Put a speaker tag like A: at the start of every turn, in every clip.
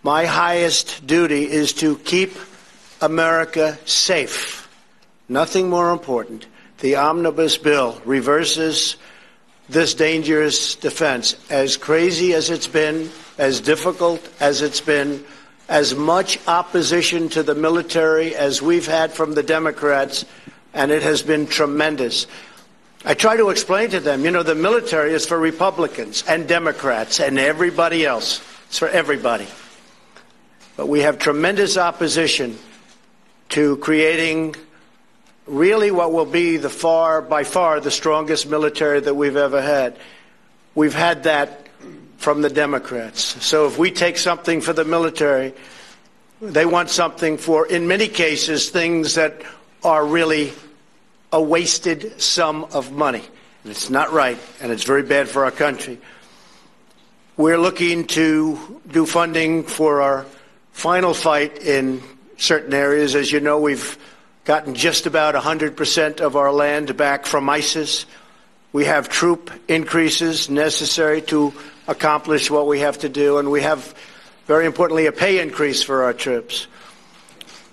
A: My highest duty is to keep America safe. Nothing more important. The omnibus bill reverses this dangerous defense. As crazy as it's been, as difficult as it's been, as much opposition to the military as we've had from the Democrats, and it has been tremendous. I try to explain to them, the military is for Republicans and Democrats and everybody else. It's for everybody. But we have tremendous opposition to creating really what will be by far the strongest military that we've ever had. We've had that from the Democrats. So if we take something for the military, they want something for, in many cases, things that are really a wasted sum of money. And it's not right, and it's very bad for our country. We're looking to do funding for our final fight in certain areas. As you know, we've gotten just about 100% of our land back from ISIS. We have troop increases necessary to accomplish what we have to do, and we have, very importantly, a pay increase for our troops.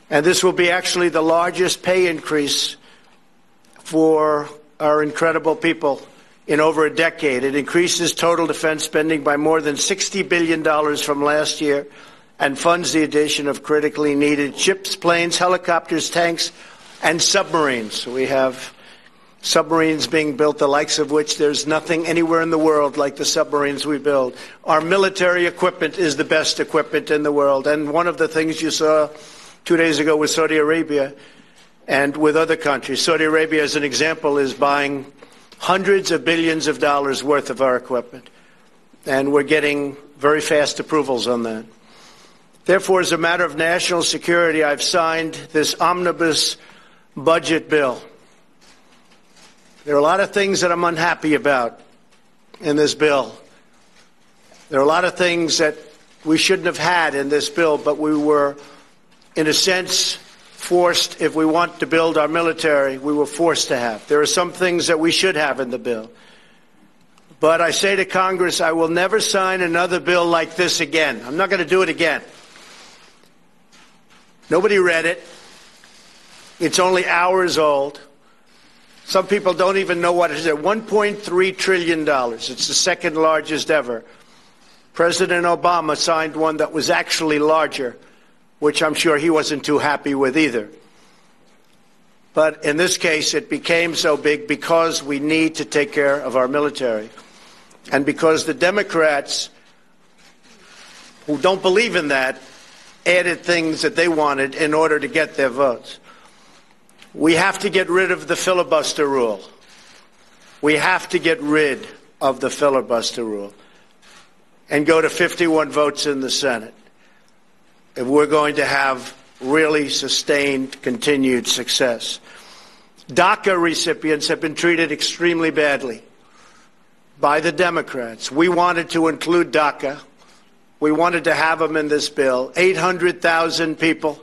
A: And this will be actually the largest pay increase for our incredible people in over a decade. It increases total defense spending by more than $60 billion from last year and funds the addition of critically needed ships, planes, helicopters, tanks, and submarines. We have submarines being built, the likes of which there's nothing anywhere in the world like the submarines we build. Our military equipment is the best equipment in the world. And one of the things you saw 2 days ago with Saudi Arabia and with other countries, Saudi Arabia, as an example, is buying hundreds of billions of dollars worth of our equipment. And we're getting very fast approvals on that. Therefore, as a matter of national security, I've signed this omnibus budget bill. There are a lot of things that I'm unhappy about in this bill. There are a lot of things that we shouldn't have had in this bill, but we were, in a sense, forced. If we want to build our military, we were forced to have. There are some things that we should have in the bill. But I say to Congress, I will never sign another bill like this again. I'm not going to do it again. Nobody read it. It's only hours old. Some people don't even know what it is. $1.3 trillion. It's the second largest ever. President Obama signed one that was actually larger, which I'm sure he wasn't too happy with either. But in this case, it became so big because we need to take care of our military. And because the Democrats, who don't believe in that, added things that they wanted in order to get their votes. We have to get rid of the filibuster rule. We have to get rid of the filibuster rule and go to 51 votes in the Senate if we're going to have really sustained, continued success. DACA recipients have been treated extremely badly by the Democrats. We wanted to include DACA. We wanted to have them in this bill. 800,000 people.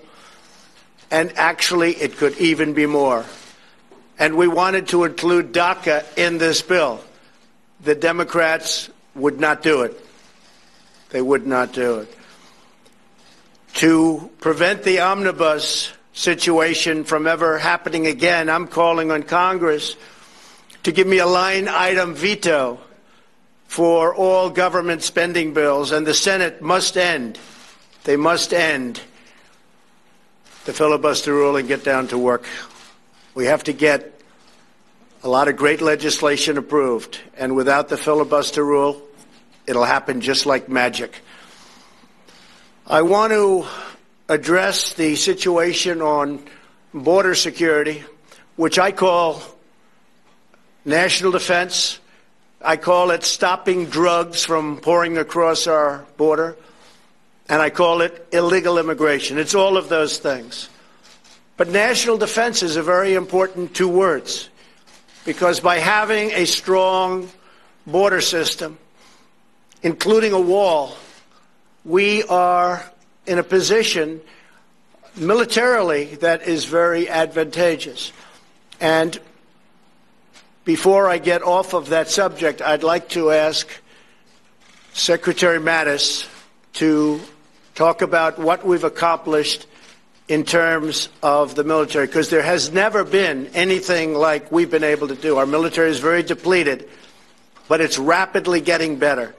A: And actually, it could even be more. And we wanted to include DACA in this bill. The Democrats would not do it. They would not do it. To prevent the omnibus situation from ever happening again, I'm calling on Congress to give me a line item veto for all government spending bills, and the Senate must end. They must end the filibuster rule and get down to work. We have to get a lot of great legislation approved, and without the filibuster rule, it'll happen just like magic. I want to address the situation on border security, which I call national defense. I call it stopping drugs from pouring across our border, and I call it illegal immigration. It's all of those things. But national defense is a very important two words, because by having a strong border system, including a wall, we are in a position militarily that is very advantageous. And before I get off of that subject, I'd like to ask Secretary Mattis to talk about what we've accomplished in terms of the military, because there has never been anything like we've been able to do. Our military is very depleted, but it's rapidly getting better,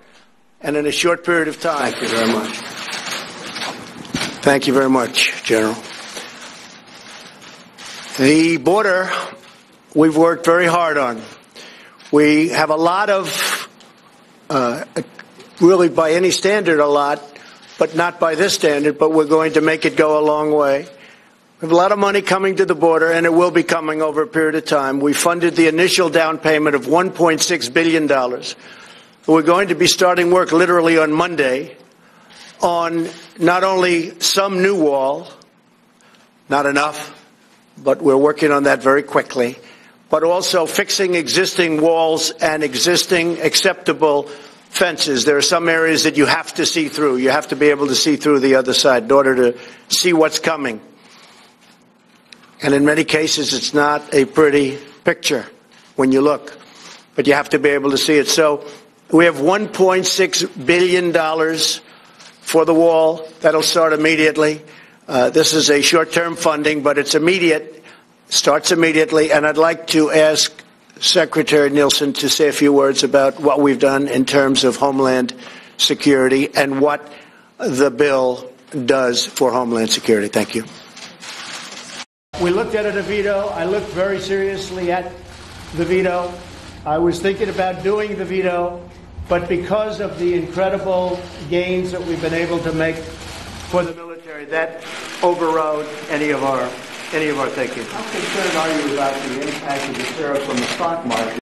A: and in a short period of time.
B: Thank you very much.
A: Thank you very much, General. The border, we've worked very hard on. We have a lot of, really by any standard, a lot, but not by this standard, but we're going to make it go a long way. We have a lot of money coming to the border, and it will be coming over a period of time. We funded the initial down payment of $1.6 billion. We're going to be starting work literally on Monday on not only some new wall, not enough, but we're working on that very quickly, but also fixing existing walls and existing acceptable fences. There are some areas that you have to see through. You have to be able to see through the other side in order to see what's coming. And in many cases, it's not a pretty picture when you look, but you have to be able to see it. So we have $1.6 billion for the wall. That'll start immediately. This is a short-term funding, but it's immediate, starts immediately. And I'd like to ask Secretary Nielsen to say a few words about what we've done in terms of Homeland Security and what the bill does for Homeland Security. Thank you. We looked at a veto. I looked very seriously at the veto. I was thinking about doing the veto, but because of the incredible gains that we've been able to make for the military, that overrode any of our thinking.
B: How concerned are you about the impact of the tariffs on the stock market?